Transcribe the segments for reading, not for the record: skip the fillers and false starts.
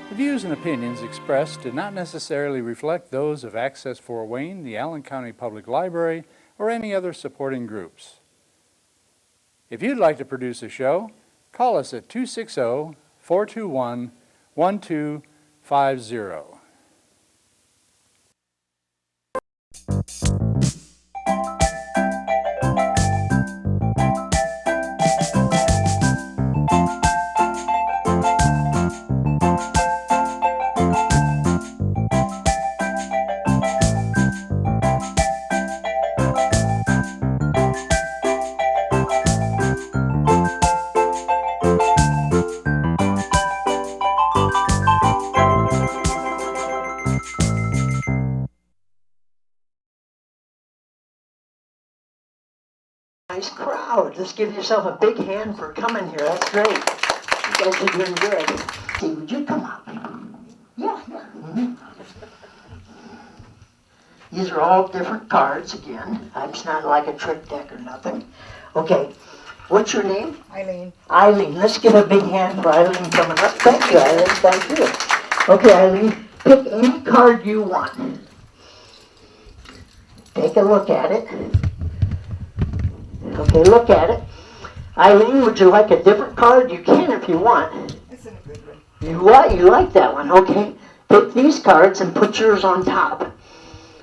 The views and opinions expressed do not necessarily reflect those of Access Fort Wayne, the Allen County Public Library, or any other supporting groups. If you'd like to produce a show, call us at 260-421-1250. Nice crowd. Let's give yourself a big hand for coming here. That's great. You guys are doing good. See, would you come up? Yeah. These are all different cards again. It's not like a trick deck or nothing. Okay. What's your name? Eileen. Eileen. Let's give a big hand for Eileen coming up. Thank you, Eileen. Thank you. Okay, Eileen. Pick any card you want. Take a look at it. Okay, look at it. Eileen, would you like a different card? You can if you want. This is a good one. You like that one, okay. Take these cards and put yours on top.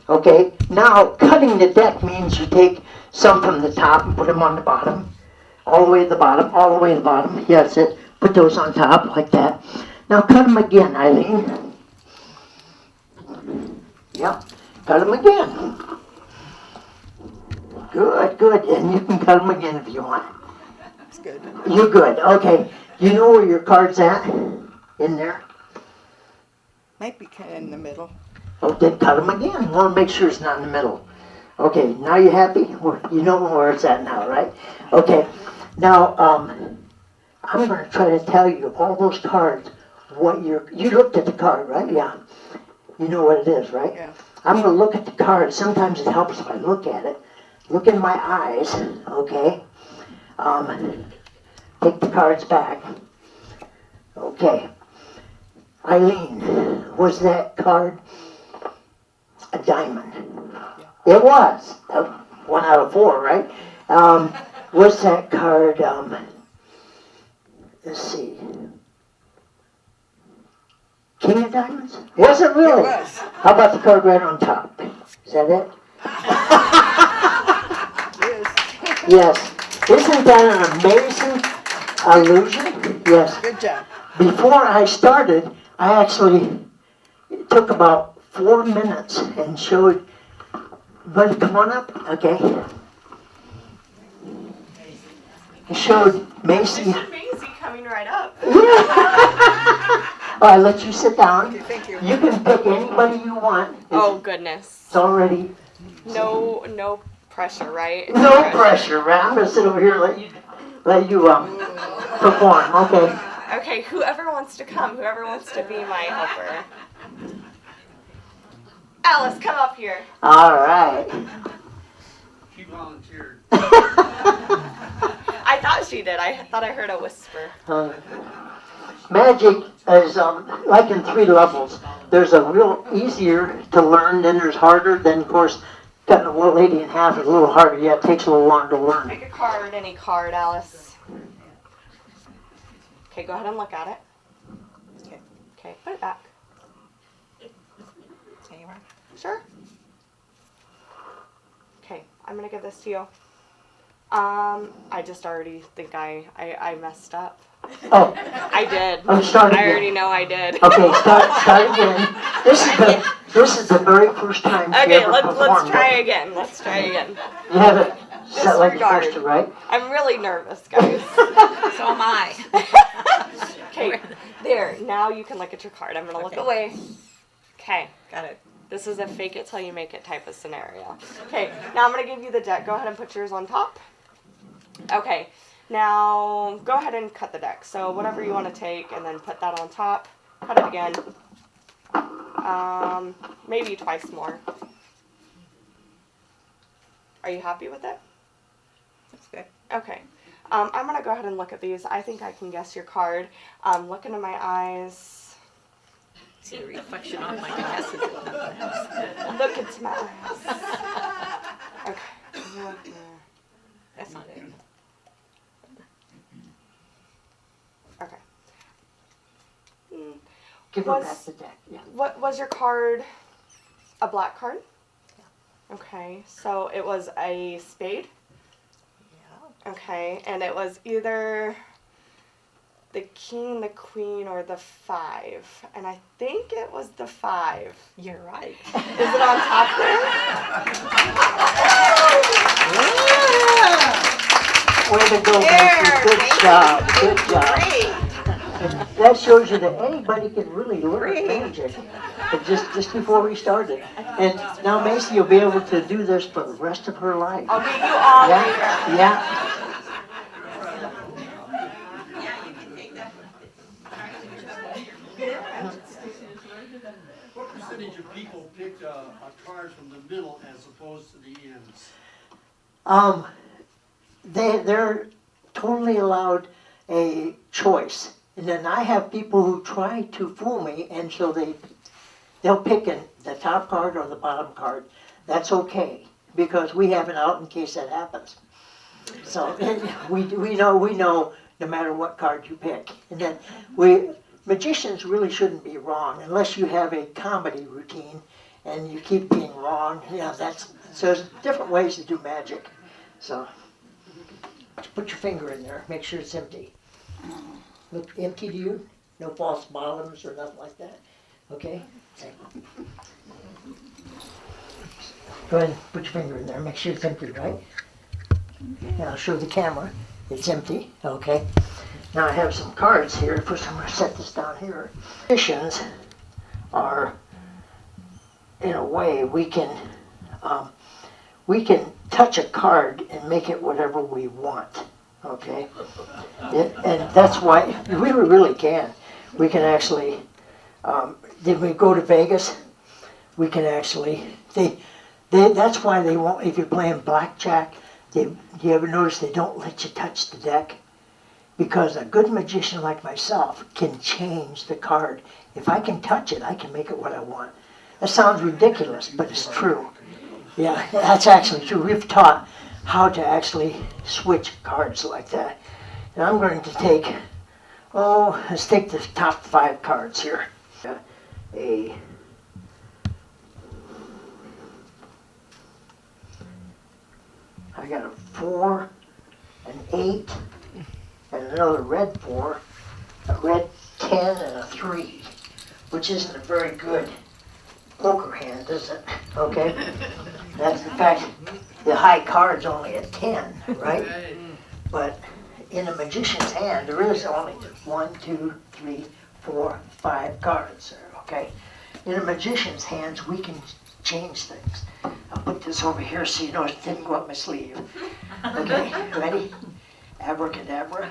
Okay, now cutting the deck means you take some from the top and put them on the bottom. All the way to the bottom, all the way to the bottom. Yes, it. Put those on top like that. Now cut them again, Eileen. Yep, cut them again. Good, and you can cut them again if you want. That's good. You're good, okay. You know where your card's at? In there? Might be kind of in the middle. Oh, then cut them again. You want to make sure it's not in the middle. Okay, now you happy? You know where it's at now, right? Okay, now I'm going to try to tell you of all those cards what you looked at the card, right? Yeah. You know what it is, right? Yeah. I'm going to look at the card. Sometimes it helps if I look at it. Look in my eyes, okay? Take the cards back. Okay. Eileen, was that card a diamond? Yeah. It was. 1 out of 4, right? Was that card, let's see, King of Diamonds? Was it really? It was. How about the card right on top? Is that it? Yes. Isn't that an amazing illusion? Yes. Good job. Before I started, I actually took about 4 minutes and showed, buddy, come on up, okay? I showed Macy. Macy coming right up. I let you sit down. Okay, thank you. You can pick anybody you want. Oh goodness. It's already No pressure, right? no pressure, right? I'm gonna sit over here and let you perform. Okay. Okay, whoever wants to come, whoever wants to be my helper. Alice, come up here. All right. She volunteered. I thought she did. I thought I heard a whisper. Magic is like in 3 levels. There's a real easier to learn, then there's harder, then of course cutting a little lady in half is a little harder. Yeah, it takes a little longer to learn. Pick a card, any card, Alice. Okay, go ahead and look at it. Okay, put it back. Anywhere. Sure. Okay, I'm gonna give this to you. I just already think I messed up. Oh, I did. oh, start I again. already know I did. Okay, start again. This is the very first time she Okay, ever let's performed. try again. Let's try again. You have it set like you're Disregard. supposed to, right? I'm really nervous, guys. So am I. Okay, there. Now you can look at your card. I'm gonna look Okay. away. Okay. Got it. This is a fake it till you make it type of scenario. Okay, now I'm gonna give you the deck. Go ahead and put yours on top. Okay, now go ahead and cut the deck. So whatever you want to take and then put that on top. Cut it again. Maybe twice more. Are you happy with it? That's good. Okay. I'm going to go ahead and look at these. I think I can guess your card. Look into my eyes. See the reflection on my glasses. Look, it's my eyes. Okay. That's not it. Okay. Give her Was- back the deck. Yeah. What was your card? A black card? Okay, so it was a spade. Yeah. Okay, and it was either the king, the queen, or the 5. And I think it was the 5. You're right. Is it on top there? Way to go, There, Macy. Good Macy. job. Good job. Great. That shows you that anybody can really learn Great. magic. But just before we started. And now Macy will be able to do this for the rest of her life. I'll meet you all later. Yeah, yeah. What percentage of people pick a card from the middle as opposed to the ends? They're totally allowed a choice. And then I have people who try to fool me, and so they'll pick the top card or the bottom card. That's okay, because we have it out in case that happens. So we know no matter what card you pick. And then magicians really shouldn't be wrong unless you have a comedy routine and you keep being wrong. So there's different ways to do magic. So put your finger in there, make sure it's empty. Look empty to you? No false bottoms or nothing like that? Okay? Go ahead and put your finger in there, make sure it's empty, right? And I'll show the camera. It's empty, okay? Now I have some cards here. First I'm going to set this down here. Magicians are, in a way, we can touch a card and make it whatever we want, okay? And that's why we really can. We can actually, did we go to Vegas? We can actually, that's why they won't, if you're playing blackjack, do you ever notice they don't let you touch the deck? Because a good magician like myself can change the card. If I can touch it, I can make it what I want. That sounds ridiculous, but it's true. Yeah, that's actually true. We've taught how to actually switch cards like that. And I'm going to take, let's take the top 5 cards here. I got a 4, an 8, and another red 4, a red 10, and a 3, which isn't a very good poker hand, is it? Okay? That's in fact, the high card's only a 10, right? But in a magician's hand, there is only 1, 2, 3, 4, 5 cards, okay? In a magician's hands, we can change things. I'll put this over here so you know it didn't go up my sleeve. Okay, ready? Abracadabra.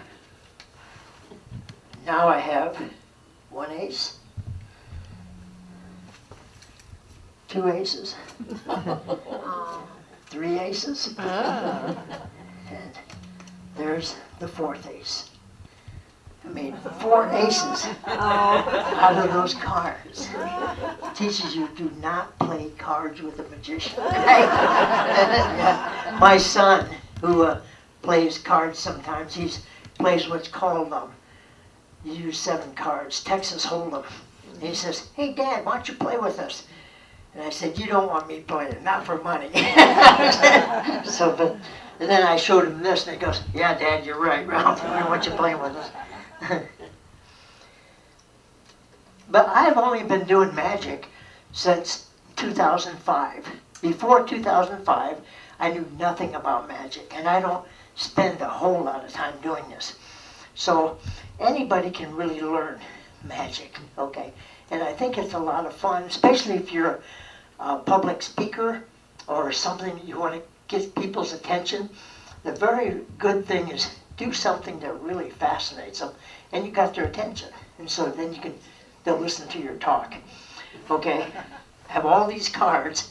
Now I have 1 ace, 2 aces, 3 aces, and there's the 4th ace. I made 4 aces out of those cards. It teaches you do not play cards with a magician. My son, who plays cards sometimes, he plays what's called, you use 7 cards, Texas Hold'em. And he says, "Hey Dad, why don't you play with us?" And I said, "You don't want me playing, not for money." And then I showed him this, and he goes, "Yeah, Dad, you're right, Ralph. I don't want you playing with us." But I've only been doing magic since 2005. Before 2005, I knew nothing about magic, and I don't spend a whole lot of time doing this. So anybody can really learn magic, okay? And I think it's a lot of fun, especially if you're a public speaker or something you want to get people's attention. The very good thing is do something that really fascinates them, and you got their attention. And so then they'll listen to your talk. Okay? Have all these cards.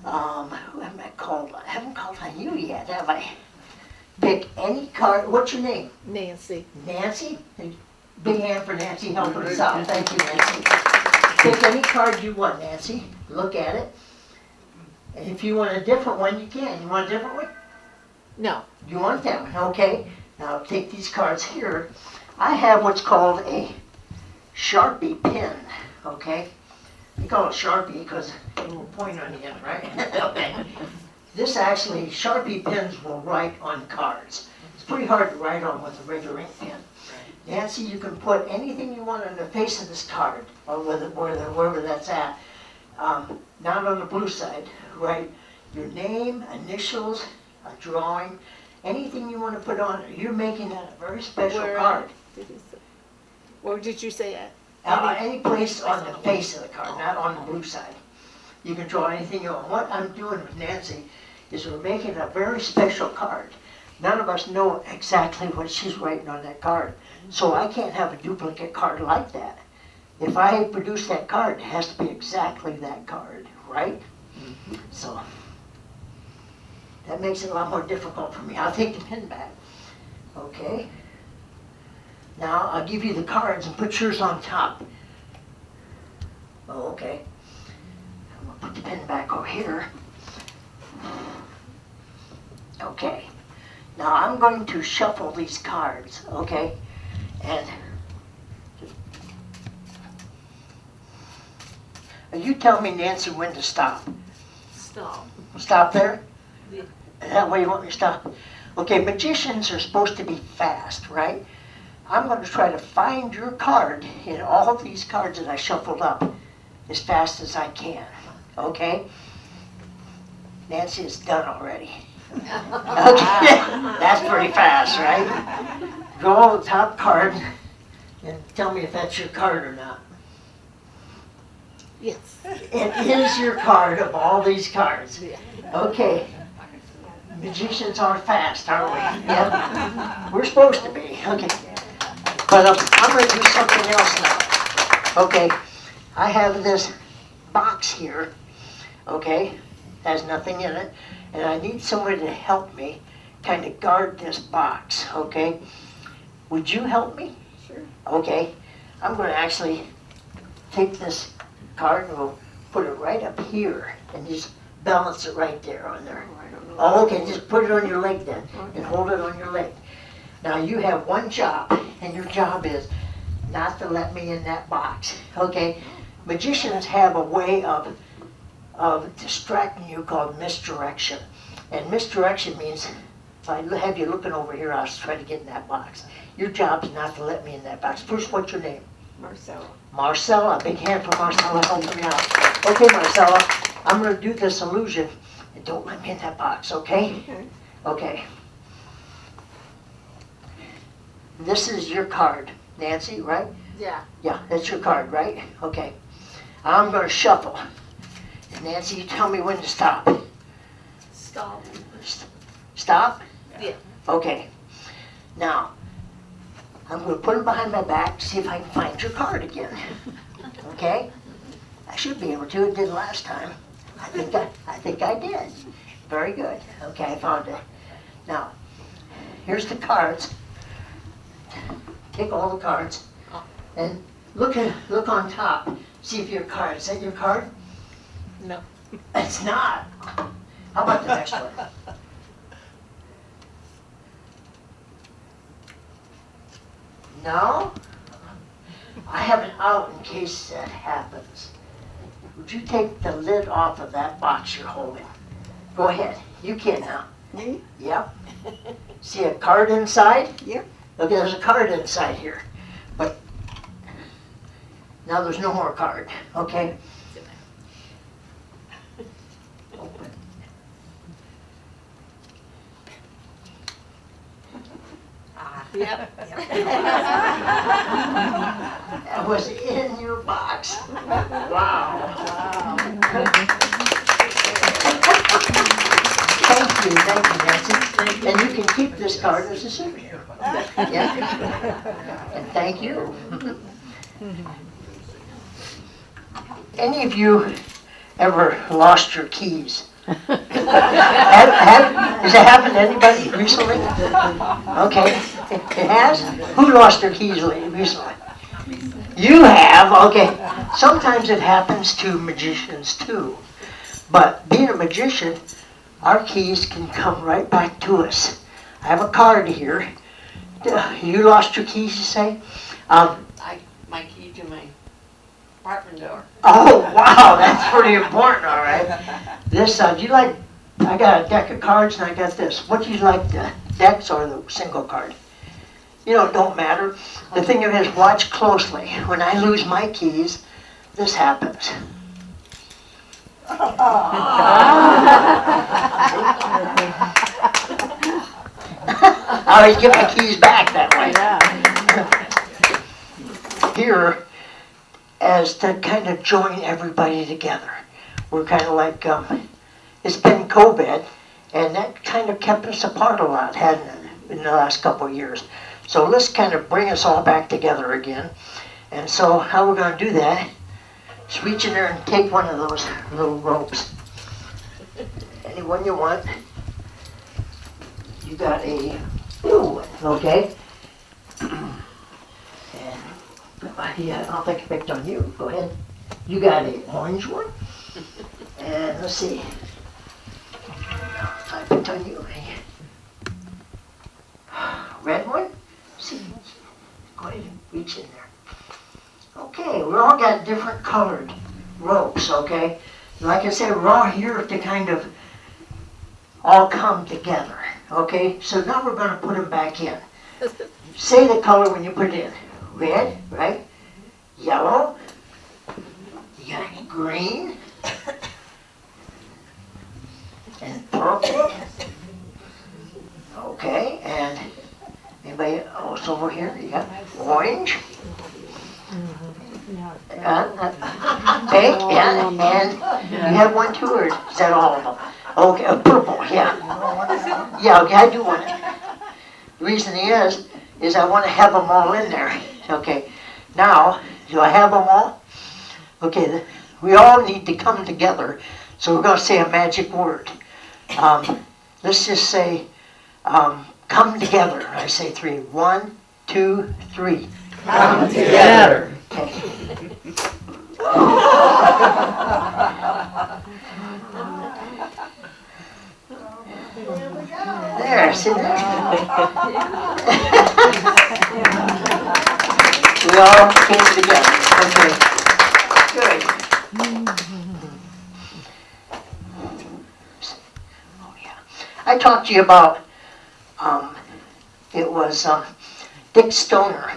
Who am I called on? I haven't called on you yet, have I? Pick any card. What's your name? Nancy. Nancy? And Big hand for Nancy helping us out. Thank you, Nancy. Take any card you want, Nancy. Look at it. And if you want a different one, you can. You want a different one? No. You want that one? Okay. Now take these cards here. I have what's called a Sharpie pen. Okay. We call it Sharpie because it will point on the end, right? Okay. This actually, Sharpie pens will write on cards. It's pretty hard to write on with a regular ink pen. Nancy, you can put anything you want on the face of this card, or wherever that's at. Not on the blue side, right? Your name, initials, a drawing, anything you want to put on it. You're making that a very special card. Where did you say it? Any place on the face of the card, not on the blue side. You can draw anything you want. What I'm doing with Nancy is we're making a very special card. None of us know exactly what she's writing on that card. So I can't have a duplicate card like that. If I produce that card, it has to be exactly that card, right? So that makes it a lot more difficult for me. I'll take the pen back. Okay. Now I'll give you the cards and put yours on top. Oh, okay. I'm gonna put the pen back over here. Okay. Now I'm going to shuffle these cards, okay? And you tell me, Nancy, when to stop. Stop. Stop there? Yeah. Is that where you want me to stop? Okay, magicians are supposed to be fast, right? I'm going to try to find your card in all of these cards that I shuffled up as fast as I can, okay? Nancy is done already. Okay, that's pretty fast, right? Draw the top card and tell me if that's your card or not. Yes. It is your card of all these cards. Yeah. Okay. Magicians are fast, aren't we? Yeah. We're supposed to be. Okay. But I'm going to do something else now. Okay. I have this box here. Okay. Has nothing in it. And I need somebody to help me kind of guard this box. Okay. Would you help me? Sure. Okay. I'm going to actually take this card and we'll put it right up here and just balance it right there on there. Oh, okay, just put it on your leg then and hold it on your leg. Now you have one job, and your job is not to let me in that box, okay? Magicians have a way of distracting you called misdirection. And misdirection means if I have you looking over here, I'll try to get in that box. Your job is not to let me in that box. First, what's your name? Marcella. Marcella, big hand for Marcella helping me out. Okay, Marcella, I'm going to do this illusion, and don't let me in that box, okay? Okay. Okay. This is your card, Nancy, right? Yeah. Yeah, that's your card, right? Okay. I'm going to shuffle. And Nancy, you tell me when to stop. Stop. Stop? Yeah. Okay. Now, I'm going to put them behind my back to see if I can find your card again. Okay? I should be able to. It did last time. I think I did. Very good. Okay, I found it. Now, here's the cards. Take all the cards and look on top. See if your card is that your card? No. It's not. How about the next one? No? I have it out in case that happens. Would you take the lid off of that box you're holding? Go ahead. You can now. Me? Yep. See a card inside? Yep. Okay, there's a card inside here. But now there's no more card. Okay? Open. Yep. That was in your box. Wow. Thank you, Nancy. And you can keep this card as a souvenir. Yeah. And thank you. Any of you ever lost your keys? Has it happened to anybody recently? Okay, it has? Who lost their keys recently? You have, okay. Sometimes it happens to magicians too. But being a magician, our keys can come right back to us. I have a card here. You lost your keys, you say? My key to my apartment door. Oh, wow, that's pretty important, all right. This, do you like, I got a deck of cards and I got this. What do you like, the decks or the single card? You know, it don't matter. The thing of it is, watch closely. When I lose my keys, this happens. I always get my keys back that way. Here, as to kind of join everybody together. We're kind of like, it's been COVID, and that kind of kept us apart a lot, hadn't it, in the last couple of years. So let's kind of bring us all back together again. And so how we're going to do that is reach in there and take one of those little ropes. Any one you want. You got a blue one, okay? And, yeah, I don't think I picked on you. Go ahead. You got a orange one. And let's see. I picked on you. Red one. See. Go ahead and reach in there. Okay, we all got different colored ropes, okay? Like I said, we're all here to kind of all come together, okay? So now we're going to put them back in. Say the color when you put it in. Red, right? Yellow. You got green. And purple. Okay, and anybody else over here? You got orange. Pink, yeah, and you have one too, or is that all of them? Okay, purple, yeah. Yeah, okay, I do want it. The reason is I want to have them all in there. Okay, now, do I have them all? Okay, we all need to come together, so we're going to say a magic word. Let's just say, come together. I say 3. 1, 2, 3. Come together. Okay. There, see there? We all came together. Okay. Good. Oh yeah. I talked to you about it was Dick Stoner.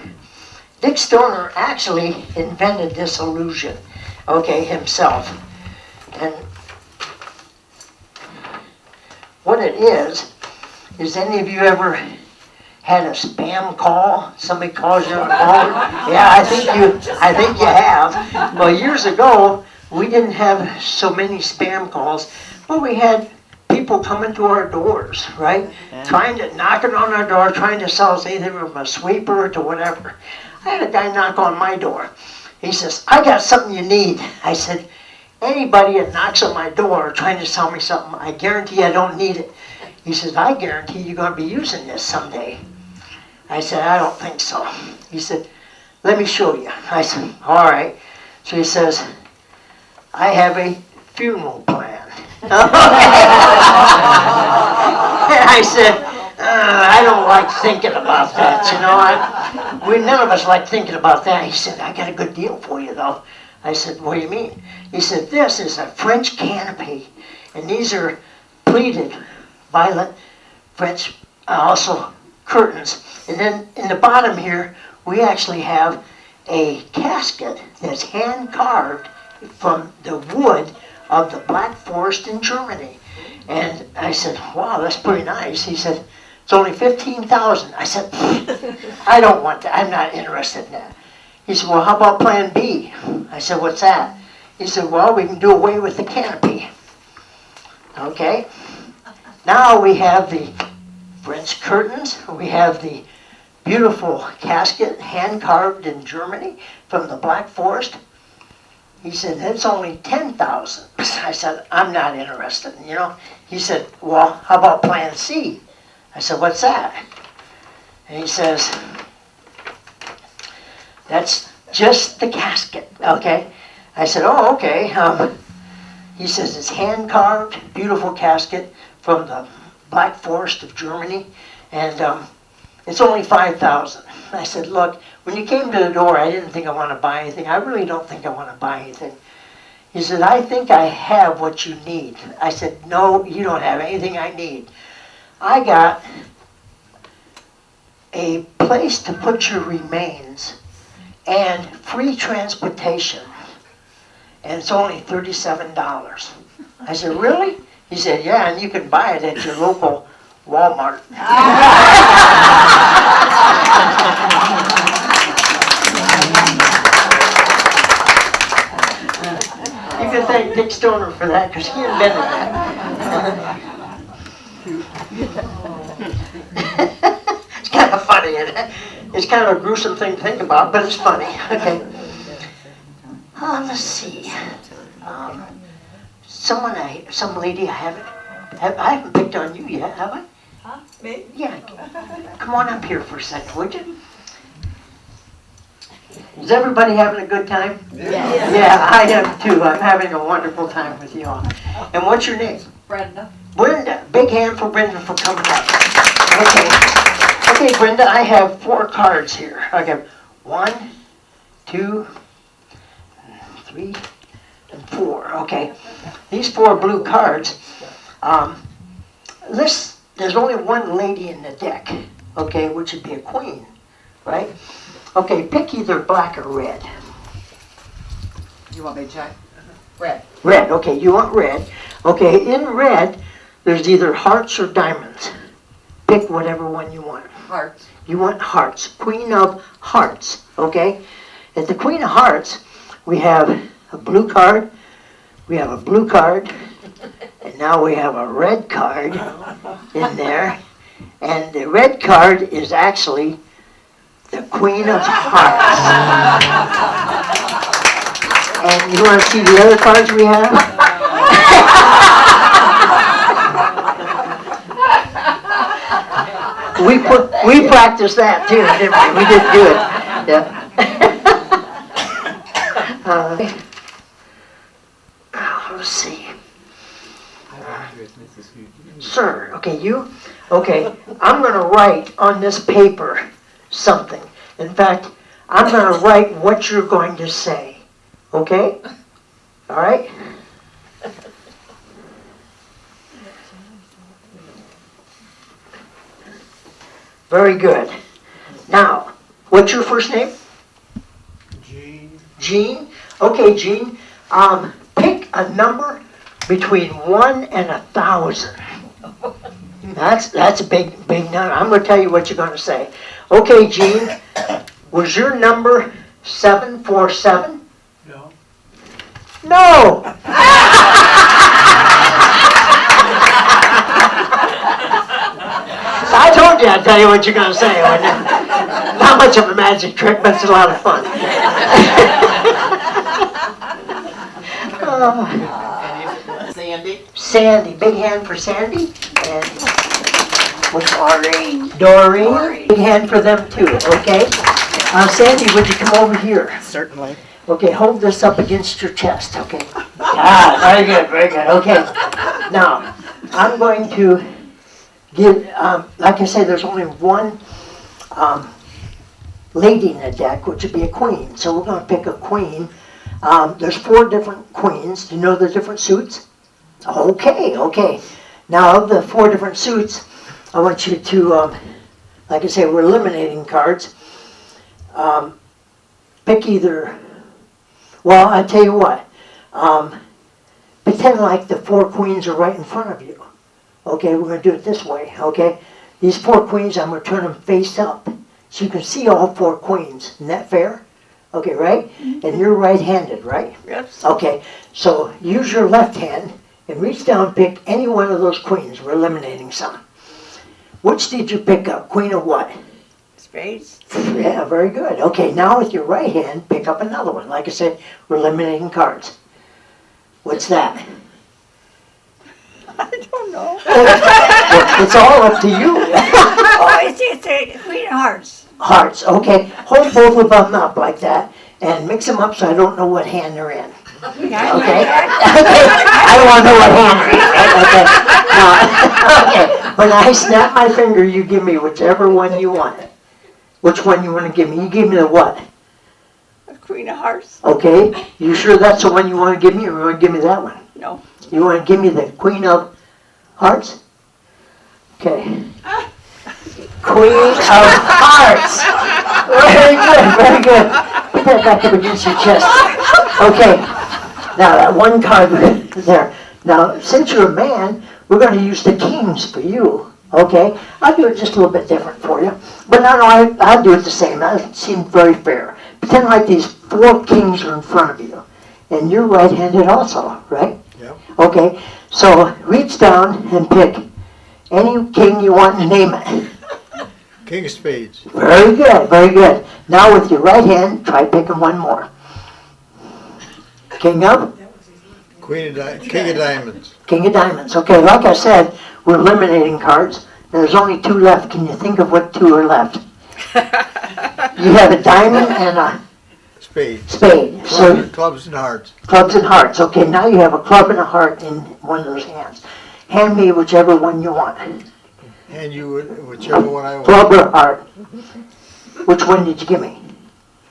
Dick Stoner actually invented this illusion, okay, himself. And what it is any of you ever had a spam call? Somebody calls you on the phone? Yeah, I think you have. Well, years ago, we didn't have so many spam calls, but we had people coming to our doors, right? Knocking on our door, trying to sell us anything from a sweeper to whatever. I had a guy knock on my door. He says, I got something you need. I said, anybody that knocks on my door trying to sell me something, I guarantee I don't need it. He says, I guarantee you're going to be using this someday. I said, I don't think so. He said, let me show you. I said, all right. So he says, I have a funeral plan. And I said, I don't like thinking about that, you know. None of us like thinking about that. He said, I got a good deal for you, though. I said, what do you mean? He said, this is a French canopy, and these are pleated violet French, also curtains. And then in the bottom here, we actually have a casket that's hand-carved from the wood of the Black Forest in Germany. And I said, wow, that's pretty nice. He said, it's only $15,000. I said, I don't want that. I'm not interested in that. He said, well, how about plan B? I said, what's that? He said, well, we can do away with the canopy. Okay? Now we have the French curtains. We have the beautiful casket, hand-carved in Germany from the Black Forest. He said, that's only 10,000. I said, I'm not interested, you know. He said, well, how about plan C? I said, what's that? And he says, that's just the casket, okay? I said, oh, okay. He says, it's hand-carved, beautiful casket from the Black Forest of Germany, and it's only 5,000. I said, look, when you came to the door, I didn't think I want to buy anything. I really don't think I want to buy anything. He said, I think I have what you need. I said, no, you don't have anything I need. I got a place to put your remains and free transportation, and it's only $37. I said, really? He said, yeah, and you can buy it at your local Walmart. You can thank Dick Stoner for that, because he invented that. It's kind of funny, isn't it? It's kind of a gruesome thing to think about, but it's funny. Okay. Let's see. Some lady I haven't picked on you yet, have I? Huh? Me? Yeah. Come on up here for a second, would you? Is everybody having a good time? Yeah, I am too. I'm having a wonderful time with you all. And what's your name? Brenda. Brenda. Big hand for Brenda for coming up. Okay. Okay, Brenda, I have 4 cards here. I have 1, 2, 3, and 4. Okay. These 4 blue cards. There's only one lady in the deck, okay, which would be a queen, right? Okay, pick either black or red. You want me to check? Red. Red, okay, you want red. Okay, in red, there's either hearts or diamonds. Pick whatever one you want. Hearts. You want hearts, queen of hearts, okay? At the queen of hearts, we have a blue card, we have a blue card, and now we have a red card in there. And the red card is actually the queen of hearts. And you want to see the other cards we have? We practiced that too, didn't we? We did do it. Yeah. Let's see. Sir, okay, you? Okay, I'm going to write on this paper something. In fact, I'm going to write what you're going to say. Okay? All right? Very good. Now, what's your first name? Gene. Gene? Okay, Gene. Pick a number between 1 and 1,000. That's a big number. I'm going to tell you what you're going to say. Okay, Gene. Was your number 747? No. No! I told you I'd tell you what you're going to say. Not much of a magic trick, but it's a lot of fun. Sandy. Sandy. Big hand for Sandy. And Doreen. Doreen. Big hand for them too, okay? Sandy, would you come over here? Certainly. Okay, hold this up against your chest, okay? Very good, very good. Okay, now, I'm going to give, like I said, there's only one lady in the deck, which would be a queen. So we're going to pick a queen. There's 4 different queens. Do you know the different suits? Okay, okay. Now, of the 4 different suits, I want you to, like I say, we're eliminating cards. Pick either, well, I tell you what, pretend like the 4 queens are right in front of you. Okay, we're going to do it this way, okay? These 4 queens, I'm going to turn them face up. So you can see all 4 queens. Isn't that fair? Okay, right? And you're right-handed, right? Yes. Okay, so use your left hand and reach down and pick any one of those queens. We're eliminating some. Which did you pick up? Queen of what? Spades. Yeah, very good. Okay, now with your right hand, pick up another one. Like I said, we're eliminating cards. What's that? I don't know. It's all up to you. Oh, it's a Queen of Hearts. Hearts, okay. Hold both of them up like that and mix them up so I don't know what hand they're in. Okay? Okay. I don't want to know what hand they're in, right? Okay. Now, okay. When I snap my finger, you give me whichever one you want. Which one you want to give me? You give me the what? A Queen of Hearts. Okay. You sure that's the one you want to give me, or you want to give me that one? No. You want to give me the Queen of Hearts? Okay. Queen of Hearts. Very good, very good. Put that back up against your chest. Okay. Now that one card there. Now, since you're a man, we're going to use the kings for you. Okay? I'll do it just a little bit different for you. But no, I'll do it the same. That seemed very fair. Pretend like these 4 kings are in front of you. And you're right-handed also, right? Yep. Okay, so reach down and pick any king you want and name it. King of Spades. Very good, very good. Now with your right hand, try picking one more. King of? King of Diamonds. King of Diamonds. Okay, like I said, we're eliminating cards. There's only 2 left. Can you think of what 2 are left? You have a diamond and a Spade. spade. So Clubs and hearts. clubs and hearts. Okay, now you have a club and a heart in one of those hands. Hand me whichever one you want. And you whichever one I want. Club or heart? Which one did you give me?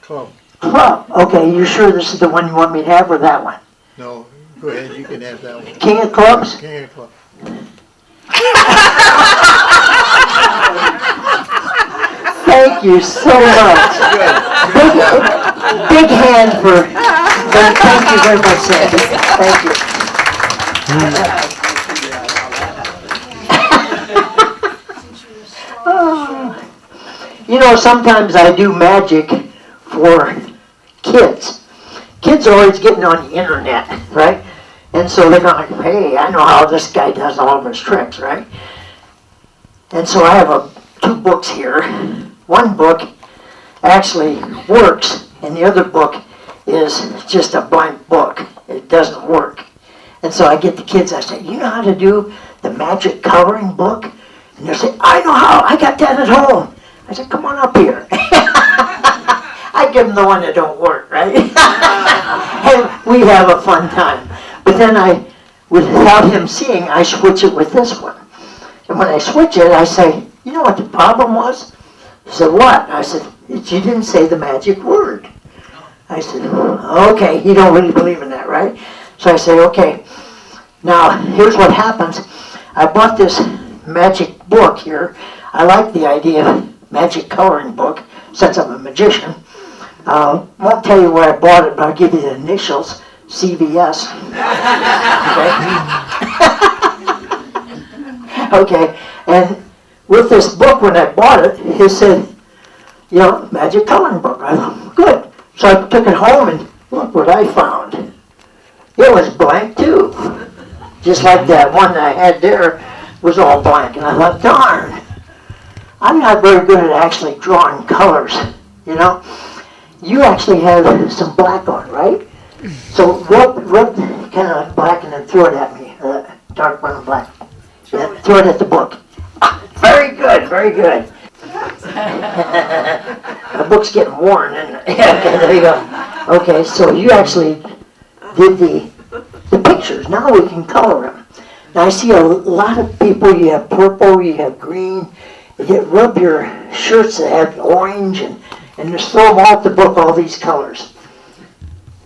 Club. Club. Okay, you sure this is the one you want me to have or that one? No, go ahead. You can have that one. King of clubs? King of Clubs. Thank you so much. Big hand for, thank you very much, Sandy. Thank you. You know, sometimes I do magic for kids. Kids are always getting on the internet, right? And so they're going, hey, I know how this guy does all of his tricks, right? And so I have 2 books here. One book actually works, and the other book is just a blank book. It doesn't work. And so I get the kids, I say, you know how to do the magic coloring book? And they say, I know how, I got that at home. I said, come on up here. I give them the one that don't work, right? And we have a fun time. But then without him seeing, I switch it with this one. And when I switch it, I say, you know what the problem was? He said, what? I said, you didn't say the magic word. I said, okay, you don't really believe in that, right? So I say, okay, now here's what happens. I bought this magic book here. I like the idea of magic coloring book, since I'm a magician. Won't tell you where I bought it, but I'll give you the initials, CVS. Okay? Okay, and with this book, when I bought it, it said, you know, magic coloring book. I thought, good. So I took it home and look what I found. It was blank too. Just like that one I had there was all blank. And I thought, darn, I'm not very good at actually drawing colors, you know. You actually have some black on, right? So rub kind of black and then throw it at me, dark brown and black. Yeah, throw it at the book. Ah, very good, very good. The book's getting worn, and okay, there you go. Okay, so you actually did the pictures. Now we can color them. Now I see a lot of people, you have purple, you have green. You rub your shirts that have orange and just throw them all at the book, all these colors.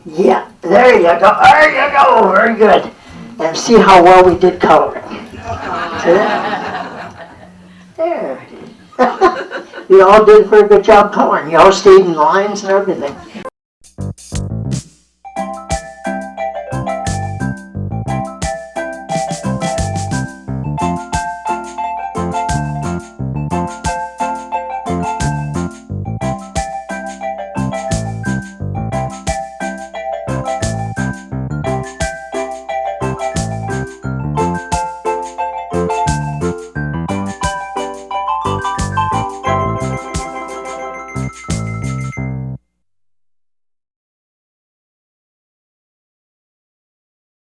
Yeah, there you go, there you go, very good. And see how well we did coloring. See that? There. You all did a very good job coloring. You all stayed in lines and everything.